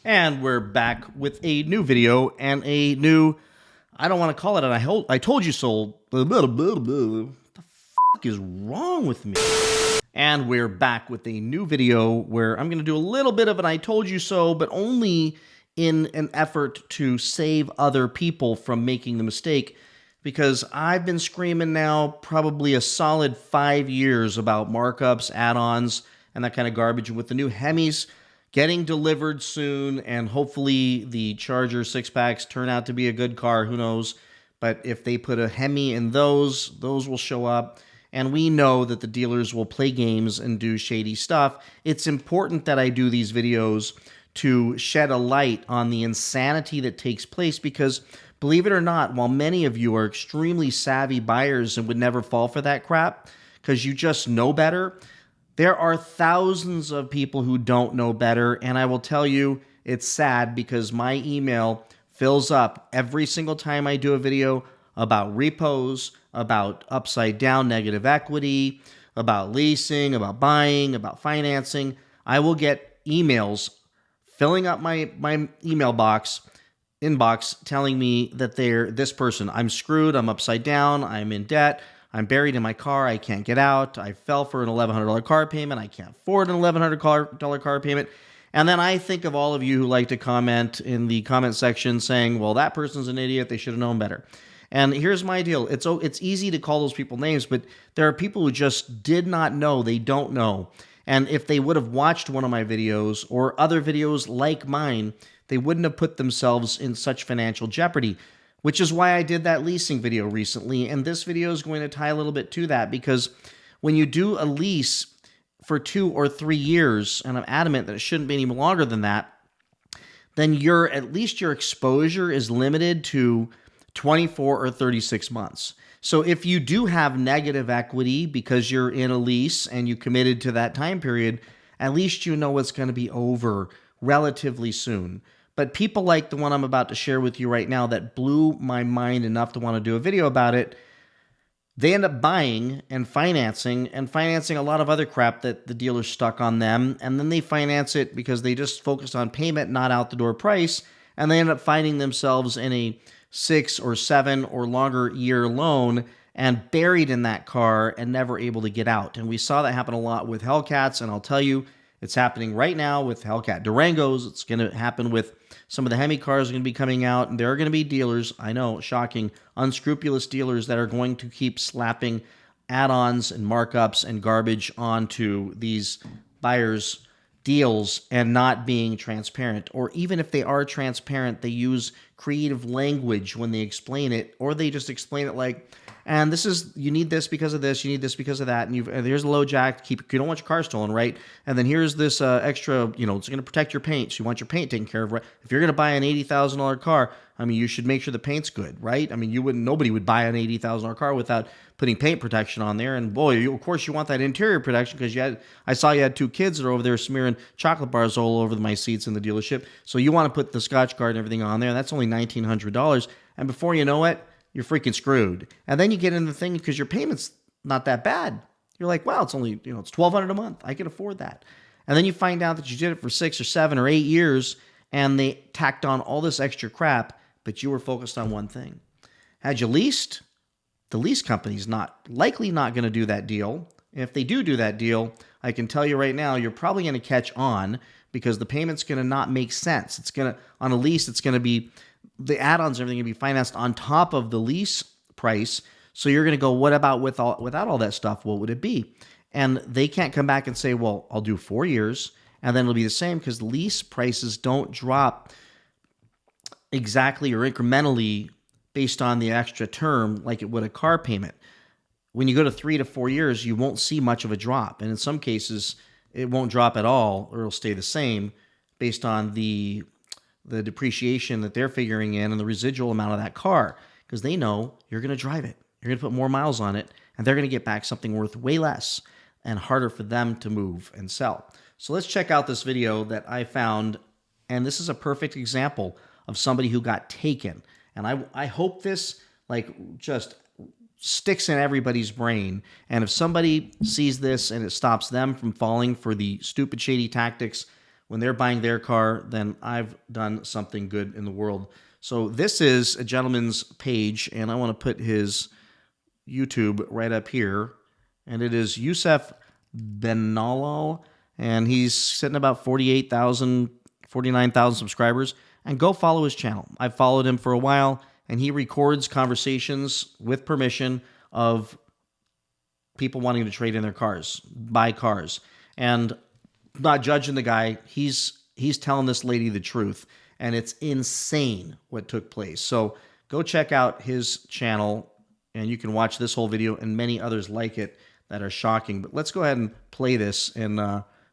And we're back with a new video and a new, I don't want to call it an I told you so. What the fuck is wrong with me? And we're back with a new video where I'm going to do a little bit of an I told you so, but only in an effort to save other people from making the mistake. Because I've been screaming now probably a solid 5 years about markups, add-ons, and that kind of garbage. With the new Hemis getting delivered soon, and hopefully the Charger 6-packs turn out to be a good car, who knows. But if they put a Hemi in those will show up. And we know that the dealers will play games and do shady stuff. It's important that I do these videos to shed a light on the insanity that takes place because, believe it or not, while many of you are extremely savvy buyers and would never fall for that crap because you just know better, there are thousands of people who don't know better, and I will tell you, it's sad because my email fills up every single time I do a video about repos, about upside down negative equity, about leasing, about buying, about financing. I will get emails filling up my email inbox telling me that they're this person. I'm screwed, I'm upside down, I'm in debt, I'm buried in my car, I can't get out, I fell for an $1,100 car payment, I can't afford an $1,100 car payment. And then I think of all of you who like to comment in the comment section saying, well, that person's an idiot, they should have known better. And here's my deal. It's easy to call those people names, but there are people who just did not know, they don't know. And if they would have watched one of my videos or other videos like mine, they wouldn't have put themselves in such financial jeopardy. Which is why I did that leasing video recently, and this video is going to tie a little bit to that because when you do a lease for 2 or 3 years, and I'm adamant that it shouldn't be any longer than that, then at least your exposure is limited to 24 or 36 months. So if you do have negative equity because you're in a lease and you committed to that time period, at least you know it's going to be over relatively soon. But people like the one I'm about to share with you right now that blew my mind enough to want to do a video about it, they end up buying and financing a lot of other crap that the dealer stuck on them. And then they finance it because they just focused on payment, not out the door price. And they end up finding themselves in a 6 or 7 or longer year loan and buried in that car and never able to get out. And we saw that happen a lot with Hellcats. And I'll tell you, it's happening right now with Hellcat Durangos. It's going to happen with some of the Hemi cars are going to be coming out, and there are going to be dealers, I know, shocking, unscrupulous dealers that are going to keep slapping add-ons and markups and garbage onto these buyers' deals and not being transparent. Or even if they are transparent, they use creative language when they explain it, or they just explain it like, and this is, you need this because of this, you need this because of that, and here's a low jack, you don't want your car stolen, right? And then here's this extra, it's going to protect your paint, so you want your paint taken care of, right? If you're going to buy an $80,000 car, I mean, you should make sure the paint's good, right? I mean, nobody would buy an $80,000 car without putting paint protection on there, and boy, of course you want that interior protection because I saw you had 2 kids that are over there smearing chocolate bars all over my seats in the dealership, so you want to put the Scotch Guard and everything on there, and that's only $1,900, and before you know it, you're freaking screwed. And then you get into the thing because your payment's not that bad. You're like, wow, it's only, it's $1,200 a month. I can afford that. And then you find out that you did it for 6 or 7 or 8 years and they tacked on all this extra crap, but you were focused on one thing. Had you leased, the lease company's likely not going to do that deal. And if they do that deal, I can tell you right now, you're probably going to catch on because the payment's going to not make sense. On a lease, it's going to be, the add-ons, everything can be financed on top of the lease price. So you're going to go, what about without all that stuff? What would it be? And they can't come back and say, well, I'll do 4 years and then it'll be the same because lease prices don't drop exactly or incrementally based on the extra term like it would a car payment. When you go to 3 to 4 years, you won't see much of a drop. And in some cases, it won't drop at all or it'll stay the same based on the depreciation that they're figuring in and the residual amount of that car because they know you're going to drive it. You're going to put more miles on it and they're going to get back something worth way less and harder for them to move and sell. So let's check out this video that I found, and this is a perfect example of somebody who got taken. And I hope this just sticks in everybody's brain. And if somebody sees this and it stops them from falling for the stupid, shady tactics, when they're buying their car, then I've done something good in the world. So this is a gentleman's page, and I want to put his YouTube right up here. And it is Yusef Benalo, and he's sitting about 48,000, 49,000 subscribers. And go follow his channel. I've followed him for a while, and he records conversations with permission of people wanting to trade in their cars, buy cars. And not judging the guy, he's telling this lady the truth, and it's insane what took place. So go check out his channel, and you can watch this whole video and many others like it that are shocking. But let's go ahead and play this and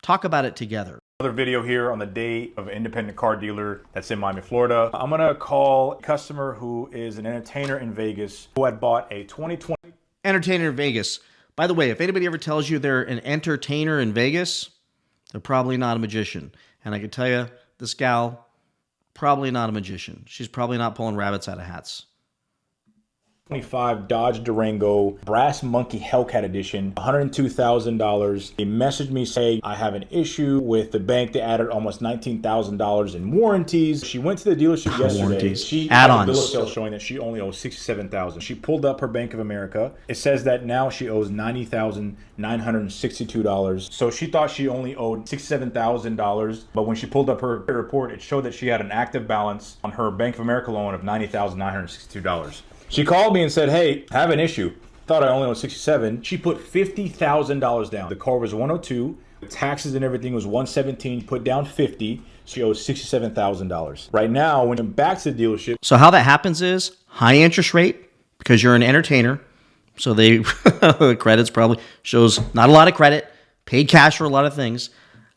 talk about it together. Another video here on the day of an independent car dealer that's in Miami, Florida. I'm gonna call a customer who is an entertainer in Vegas who had bought a 2020 entertainer in Vegas. By the way, if anybody ever tells you they're an entertainer in Vegas, they're probably not a magician. And I can tell you, this gal, probably not a magician. She's probably not pulling rabbits out of hats. 25 Dodge Durango Brass Monkey Hellcat Edition, $102,000. They messaged me saying, I have an issue with the bank. They added almost $19,000 in warranties. She went to the dealership yesterday. She had a bill of sale showing that she only owes $67,000. She pulled up her Bank of America. It says that now she owes $90,962. So she thought she only owed $67,000, but when she pulled up her report, it showed that she had an active balance on her Bank of America loan of $90,962. She called me and said, hey, I have an issue. Thought I only owed $67. She put $50,000 down. The car was $102. The taxes and everything was $117. Put down $50. She owes $67,000. Right now, when I'm back to the dealership. So how that happens is high interest rate because you're an entertainer. So they the credits probably shows not a lot of credit, paid cash for a lot of things.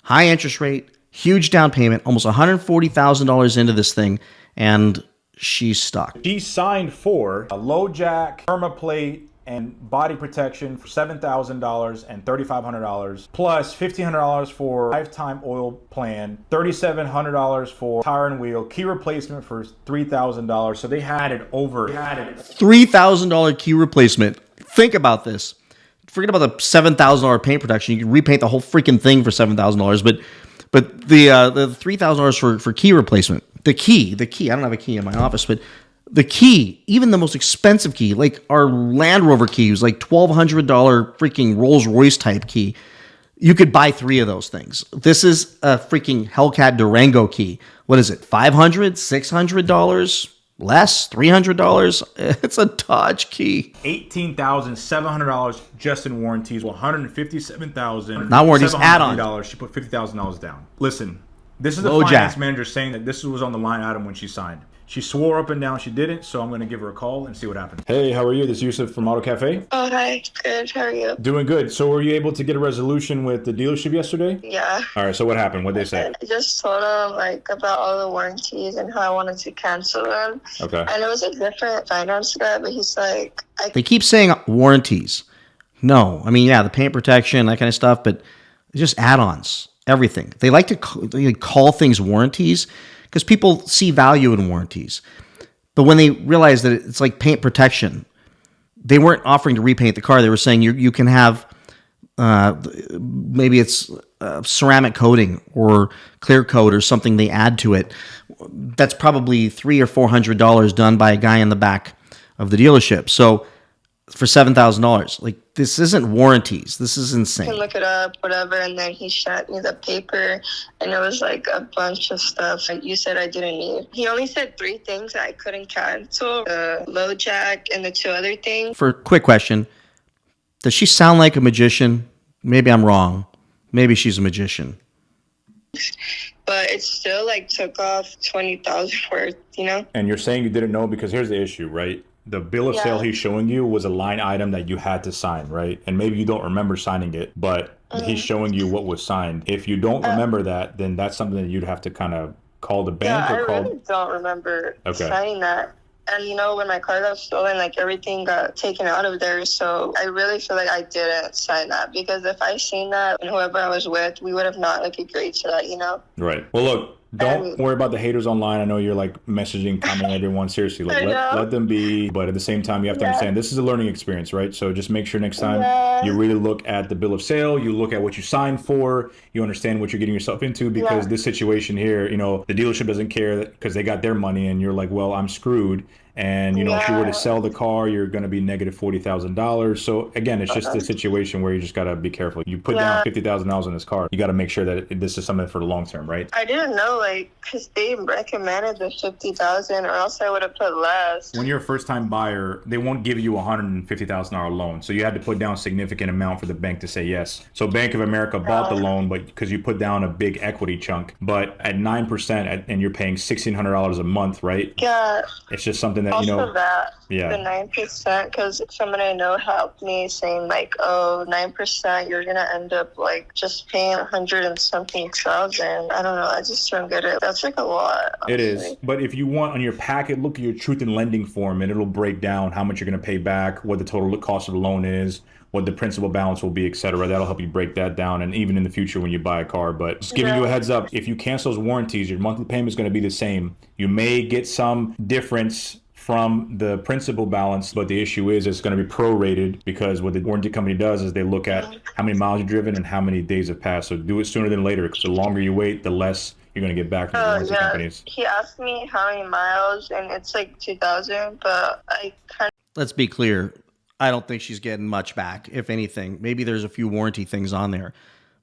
High interest rate, huge down payment, almost $140,000 into this thing, and she's stuck. She signed for a low jack, permaplate, and body protection for $7,000 and $3,500, plus $1,500 for lifetime oil plan, $3,700 for tire and wheel, key replacement for $3,000. So they had it over. $3,000 key replacement. Think about this. Forget about the $7,000 paint protection. You can repaint the whole freaking thing for $7,000, but the $3,000 for key replacement. The key, I don't have a key in my office, but the key, even the most expensive key, like our Land Rover key was like $1,200 freaking Rolls Royce type key. You could buy 3 of those things. This is a freaking Hellcat Durango key. What is it? $500, $600 less, $300? It's a Dodge key. $18,700 just in warranties, $157,000. Not warranties, add-ons. She put $50,000 down. Listen. This is the Low finance jack manager saying that this was on the line item when she signed. She swore up and down she didn't, so I'm going to give her a call and see what happens. Hey, how are you? This is Yusuf from Auto Cafe. Oh, hi. Good. How are you? Doing good. So were you able to get a resolution with the dealership yesterday? Yeah. All right, so what happened? What'd they say? I just told them about all the warranties and how I wanted to cancel them. Okay. And it was a different finance guy, but he's like... They keep saying warranties. No. I mean, yeah, the paint protection, that kind of stuff, but it's just add-ons. Everything. They like to call things warranties because people see value in warranties. But when they realize that it's like paint protection, they weren't offering to repaint the car. They were saying you can have maybe it's ceramic coating or clear coat or something they add to it. That's probably $300 or $400 done by a guy in the back of the dealership. So for $7,000, like this isn't warranties. This is insane. You can look it up, whatever, and then he shot me the paper, and it was like a bunch of stuff like you said I didn't need. He only said 3 things that I couldn't cancel: the low jack and the 2 other things. For a quick question, does she sound like a magician? Maybe I'm wrong. Maybe she's a magician. But it still took off $20,000 worth, you know. And you're saying you didn't know because here's the issue, right? The bill of sale he's showing you was a line item that you had to sign, right? And maybe you don't remember signing it, but he's showing you what was signed. If you don't remember that, then that's something that you'd have to kind of call the bank or call... I really don't remember signing that. And, when my car got stolen, everything got taken out of there. So I really feel like I didn't sign that. Because if I seen that and whoever I was with, we would have not, agreed to that, Right. Well, look, Don't worry about the haters online. I know you're like messaging, commenting everyone. Seriously, like let them be. But at the same time, you have to understand this is a learning experience, right? So just make sure next time you really look at the bill of sale, you look at what you signed for, you understand what you're getting yourself into, because this situation here, you know, the dealership doesn't care because they got their money and you're like, well, I'm screwed. And, you know, if you were to sell the car, you're going to be negative $40,000. So again, it's just a situation where you just got to be careful. You put down $50,000 in this car. You got to make sure that this is something for the long term, right? I didn't know, like, because they recommended the 50,000, or else I would have put less. When you're a first time buyer, they won't give you a $150,000 loan. So you had to put down a significant amount for the bank to say yes. So Bank of America bought the loan, but because you put down a big equity chunk, but at 9% and you're paying $1,600 a month, right? Yeah. It's just something that, Also you know. The 9%, because someone I know helped me saying like, oh, 9%, you're going to end up like just paying 100 and something thousand. I don't know. I just don't get it. That's like a lot. Honestly. It is. But if you want on your packet, look at your truth in lending form and it'll break down how much you're going to pay back, what the total cost of the loan is, what the principal balance will be, etc. That'll help you break that down, and even in the future when you buy a car. But just giving you a heads up, if you cancel those warranties, your monthly payment is going to be the same. You may get some difference from the principal balance, but the issue is it's going to be prorated, because what the warranty company does is they look at how many miles you've driven and how many days have passed. So do it sooner than later, because the longer you wait, the less you're going to get back from the warranty companies. He asked me how many miles, and it's like 2,000, but I kind of... Let's be clear. I don't think she's getting much back, if anything. Maybe there's a few warranty things on there.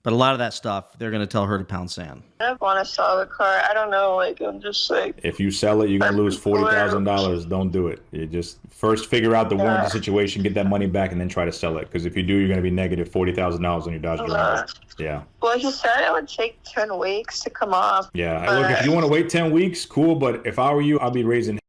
But a lot of that stuff, they're going to tell her to pound sand. I don't want to sell the car. I don't know. Like, I'm just like... If you sell it, you're going to lose $40,000. Don't do it. You just first figure out the warranty situation, get that money back, and then try to sell it. Because if you do, you're going to be negative $40,000 on your Dodge Durango. Yeah. Well, he said it would take 10 weeks to come off. Yeah. Look, if you want to wait 10 weeks, cool. But if I were you, I'd be raising...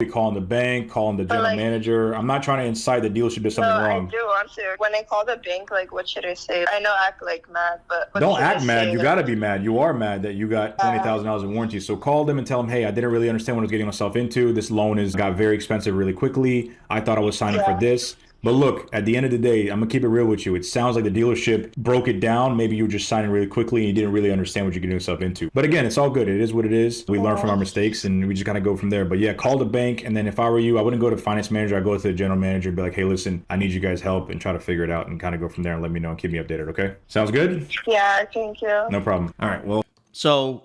calling the bank, calling the general manager. I'm not trying to incite the dealership to something wrong. I do want to. When I call the bank, like, what should I say? I know I act like mad, but don't act mad. You got to be mad. You are mad that you got $20,000 in warranty. So call them and tell them, hey, I didn't really understand what I was getting myself into. This loan got very expensive really quickly. I thought I was signing for this. But look, at the end of the day, I'm going to keep it real with you. It sounds like the dealership broke it down. Maybe you were just signing really quickly and you didn't really understand what you're getting yourself into. But again, it's all good. It is what it is. We learn from our mistakes and we just kind of go from there. But yeah, call the bank. And then if I were you, I wouldn't go to the finance manager. I'd go to the general manager and be like, hey, listen, I need you guys' help, and try to figure it out and kind of go from there and let me know and keep me updated, okay? Sounds good? Yeah, thank you. No problem. All right, well. So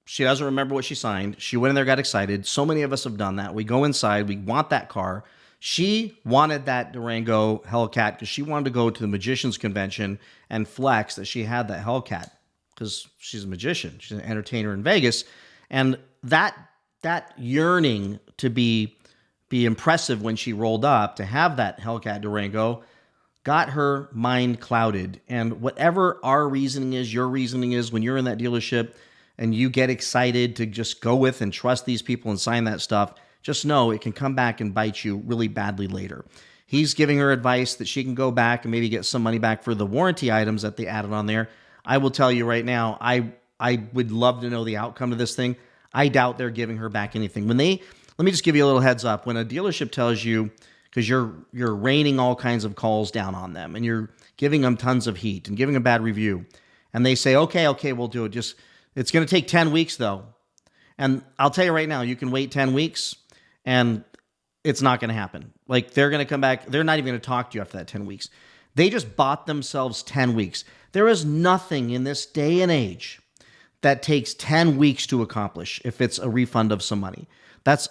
she doesn't remember what she signed. She went in there, got excited. So many of us have done that. We go inside. We want that car. She wanted that Durango Hellcat because she wanted to go to the Magician's Convention and flex that she had that Hellcat, because she's a magician. She's an entertainer in Vegas. And that yearning to be impressive when she rolled up, to have that Hellcat Durango, got her mind clouded. And whatever our reasoning is, your reasoning is, when you're in that dealership and you get excited to just go with and trust these people and sign that stuff, just know it can come back and bite you really badly later. He's giving her advice that she can go back and maybe get some money back for the warranty items that they added on there. I will tell you right now, I would love to know the outcome of this thing. I doubt they're giving her back anything. Let me just give you a little heads up. When a dealership tells you, because you're raining all kinds of calls down on them and you're giving them tons of heat and giving a bad review, and they say, okay, we'll do it. It's going to take 10 weeks though. And I'll tell you right now, you can wait 10 weeks and it's not going to happen. Like, they're going to come back. They're not even going to talk to you after that 10 weeks. They just bought themselves 10 weeks. There is nothing in this day and age that takes 10 weeks to accomplish if it's a refund of some money. That's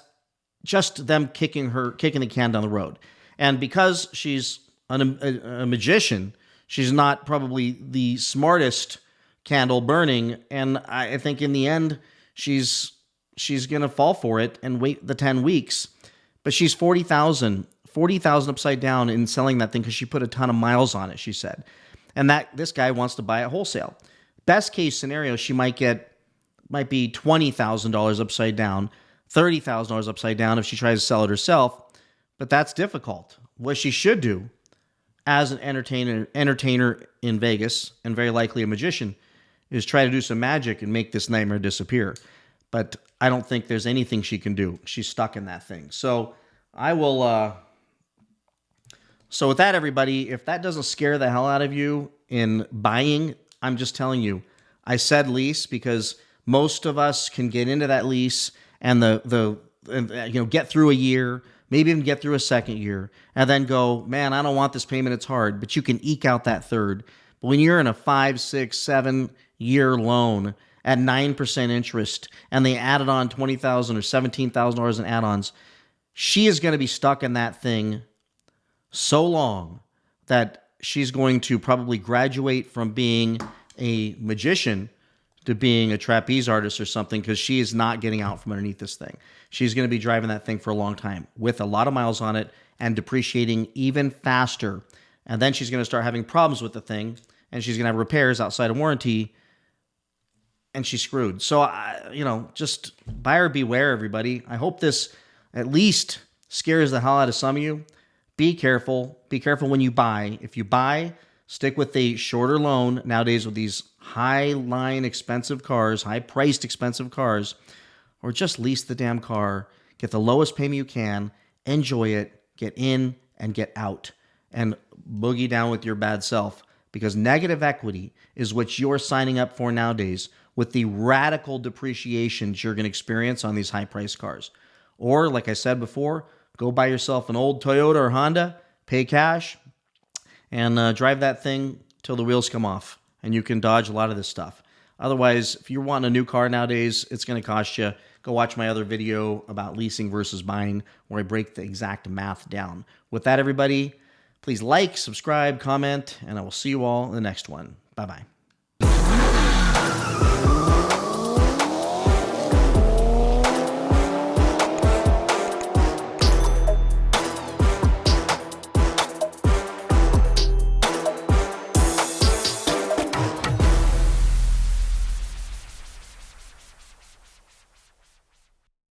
just them kicking the can down the road. And because she's a magician, she's not probably the smartest candle burning. And I think in the end, she's going to fall for it and wait the 10 weeks. But she's 40,000 upside down in selling that thing because she put a ton of miles on it, she said. And this guy wants to buy it wholesale. Best case scenario, she might be $20,000 upside down, $30,000 upside down if she tries to sell it herself. But that's difficult. What she should do as an entertainer in Vegas, and very likely a magician, is try to do some magic and make this nightmare disappear. But I don't think there's anything she can do. She's stuck in that thing. So I will... So with that, everybody, if that doesn't scare the hell out of you in buying, I'm just telling you, I said lease because Most of us can get into that lease and get through a year, maybe even get through a second year, and then go, man, I don't want this payment. It's hard, but you can eke out that third. But when you're in a 5, 6, 7 year loan at 9% interest, and they added on $20,000 or $17,000 in add-ons, she is going to be stuck in that thing so long that she's going to probably graduate from being a magician to being a trapeze artist or something, because she is not getting out from underneath this thing. She's going to be driving that thing for a long time with a lot of miles on it and depreciating even faster. And then she's going to start having problems with the thing, and she's going to have repairs outside of warranty, and she's screwed. So, just buyer beware, everybody. I hope this at least scares the hell out of some of you. Be careful. Be careful when you buy. If you buy, stick with a shorter loan. Nowadays with these high-line expensive cars, high-priced expensive cars, or just lease the damn car. Get the lowest payment you can. Enjoy it. Get in and get out. And boogie down with your bad self. Because negative equity is what you're signing up for nowadays with the radical depreciations you're going to experience on these high-priced cars. Or, like I said before, go buy yourself an old Toyota or Honda, pay cash, and drive that thing till the wheels come off, and you can dodge a lot of this stuff. Otherwise, if you're wanting a new car nowadays, it's going to cost you. Go watch my other video about leasing versus buying, where I break the exact math down. With that, everybody, please like, subscribe, comment, and I will see you all in the next one. Bye-bye.